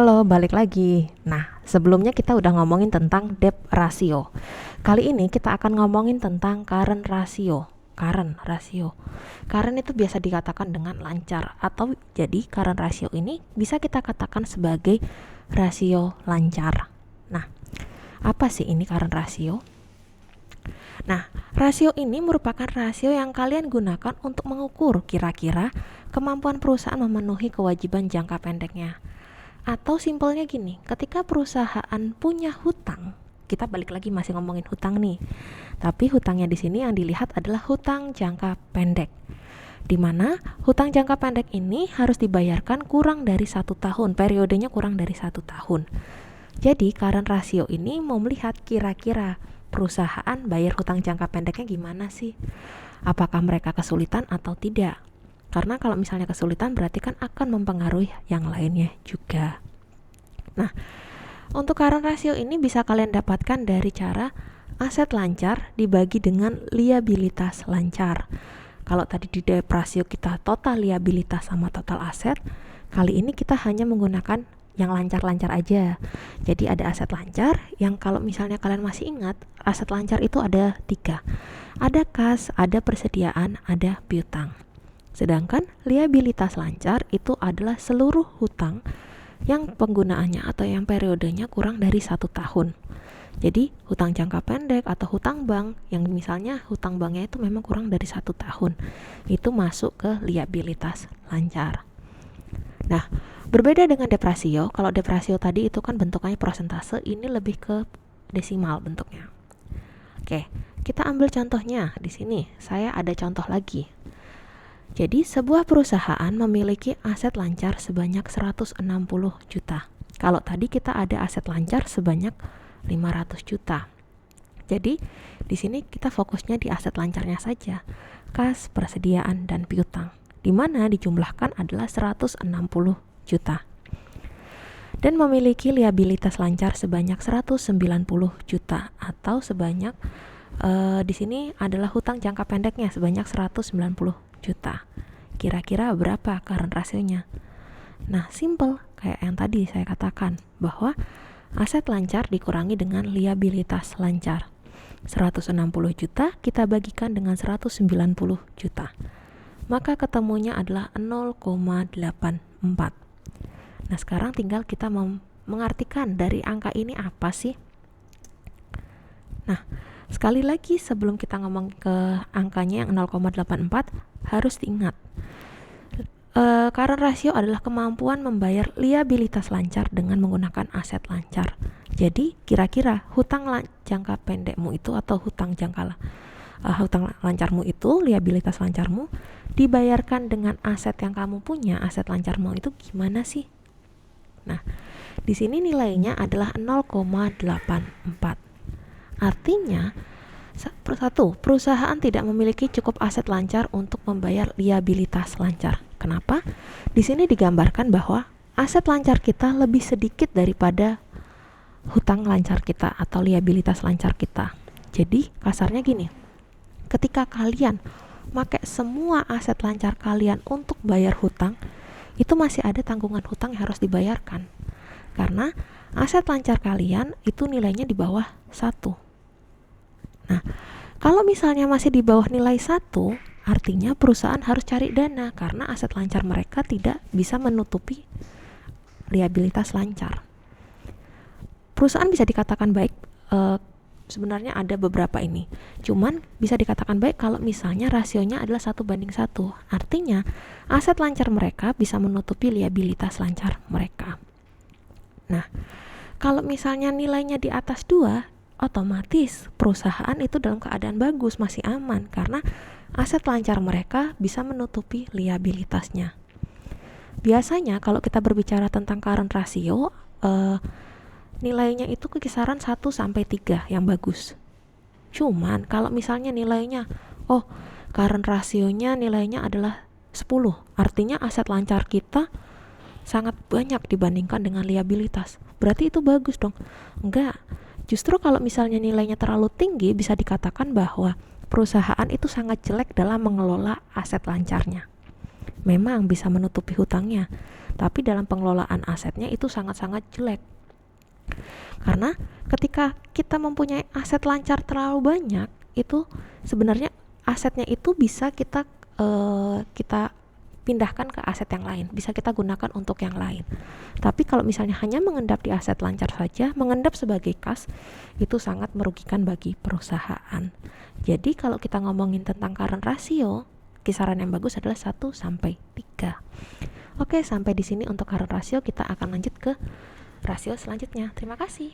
Halo, balik lagi. Nah, sebelumnya kita udah ngomongin tentang debt ratio. Kali ini kita akan ngomongin tentang current ratio. Current ratio. Current itu biasa dikatakan dengan lancar, atau jadi current ratio ini bisa kita katakan sebagai rasio lancar. Nah, apa sih ini current ratio? Nah, rasio ini merupakan rasio yang kalian gunakan untuk mengukur kira-kira kemampuan perusahaan memenuhi kewajiban jangka pendeknya. Atau simpelnya gini, ketika perusahaan punya hutang, kita balik lagi masih ngomongin hutang nih. Tapi hutangnya di sini yang dilihat adalah hutang jangka pendek. Di mana hutang jangka pendek ini harus dibayarkan kurang dari 1 tahun, periodenya kurang dari 1 tahun. Jadi current ratio ini mau melihat kira-kira perusahaan bayar hutang jangka pendeknya gimana sih? Apakah mereka kesulitan atau tidak? Karena kalau misalnya kesulitan berarti kan akan mempengaruhi yang lainnya juga. Nah, untuk current ratio ini bisa kalian dapatkan dari cara aset lancar dibagi dengan liabilitas lancar. Kalau tadi di debt ratio kita total liabilitas sama total aset, kali ini kita hanya menggunakan yang lancar-lancar aja. Jadi ada aset lancar yang kalau misalnya kalian masih ingat, aset lancar itu ada 3. Ada kas, ada persediaan, ada piutang. Sedangkan liabilitas lancar itu adalah seluruh hutang yang penggunaannya atau yang periodenya kurang dari 1 tahun. Jadi hutang jangka pendek atau hutang bank yang misalnya hutang banknya itu memang kurang dari 1 tahun, itu masuk ke liabilitas lancar. Nah, berbeda dengan debt ratio, kalau debt ratio tadi itu kan bentukannya persentase, ini lebih ke desimal bentuknya. Oke, kita ambil contohnya di sini. Saya ada contoh lagi. Jadi sebuah perusahaan memiliki aset lancar sebanyak 160 juta. Kalau tadi kita ada aset lancar sebanyak 500 juta. Jadi di sini kita fokusnya di aset lancarnya saja, kas, persediaan, dan piutang, di mana dijumlahkan adalah 160 juta. Dan memiliki liabilitas lancar sebanyak 190 juta atau sebanyak di sini adalah hutang jangka pendeknya sebanyak 190 juta. Kira-kira berapa current rasionya? Nah, simple kayak yang tadi saya katakan bahwa aset lancar dikurangi dengan liabilitas lancar. 160 juta kita bagikan dengan 190 juta. Maka ketemunya adalah 0,84. Nah, sekarang tinggal kita mengartikan dari angka ini apa sih? Nah, sekali lagi sebelum kita ngomong ke angkanya yang 0,84, harus diingat current ratio adalah kemampuan membayar liabilitas lancar dengan menggunakan aset lancar. Jadi kira-kira hutang jangka pendekmu itu atau hutang lancarmu itu, liabilitas lancarmu dibayarkan dengan aset yang kamu punya, aset lancarmu itu gimana sih? Nah, di sini nilainya adalah 0,84. Artinya, satu, perusahaan tidak memiliki cukup aset lancar untuk membayar liabilitas lancar. Kenapa? Di sini digambarkan bahwa aset lancar kita lebih sedikit daripada hutang lancar kita atau liabilitas lancar kita. Jadi, kasarnya gini, ketika kalian pakai semua aset lancar kalian untuk bayar hutang, itu masih ada tanggungan hutang yang harus dibayarkan. Karena aset lancar kalian itu nilainya di bawah 1. Nah, kalau misalnya masih di bawah nilai 1, artinya perusahaan harus cari dana karena aset lancar mereka tidak bisa menutupi liabilitas lancar. Perusahaan bisa dikatakan baik, sebenarnya ada beberapa ini. Cuman bisa dikatakan baik kalau misalnya rasionya adalah 1:1. Artinya aset lancar mereka bisa menutupi liabilitas lancar mereka. Nah, kalau misalnya nilainya di atas 2, otomatis perusahaan itu dalam keadaan bagus, masih aman karena aset lancar mereka bisa menutupi liabilitasnya. Biasanya kalau kita berbicara tentang current ratio, nilainya itu kisaran 1-3 yang bagus. Cuman kalau misalnya nilainya, current rasionya nilainya adalah 10, artinya aset lancar kita sangat banyak dibandingkan dengan liabilitas. Berarti itu bagus dong? Enggak. Justru kalau misalnya nilainya terlalu tinggi, bisa dikatakan bahwa perusahaan itu sangat jelek dalam mengelola aset lancarnya. memang bisa menutupi hutangnya, tapi dalam pengelolaan asetnya itu sangat-sangat jelek. Karena ketika kita mempunyai aset lancar terlalu banyak, itu sebenarnya asetnya itu bisa kita pindahkan ke aset yang lain, bisa kita gunakan untuk yang lain. Tapi kalau misalnya hanya mengendap di aset lancar saja, mengendap sebagai kas, itu sangat merugikan bagi perusahaan. Jadi kalau kita ngomongin tentang current ratio, kisaran yang bagus adalah 1 sampai 3. Oke, sampai di sini untuk current ratio. Kita akan lanjut ke rasio selanjutnya. Terima kasih.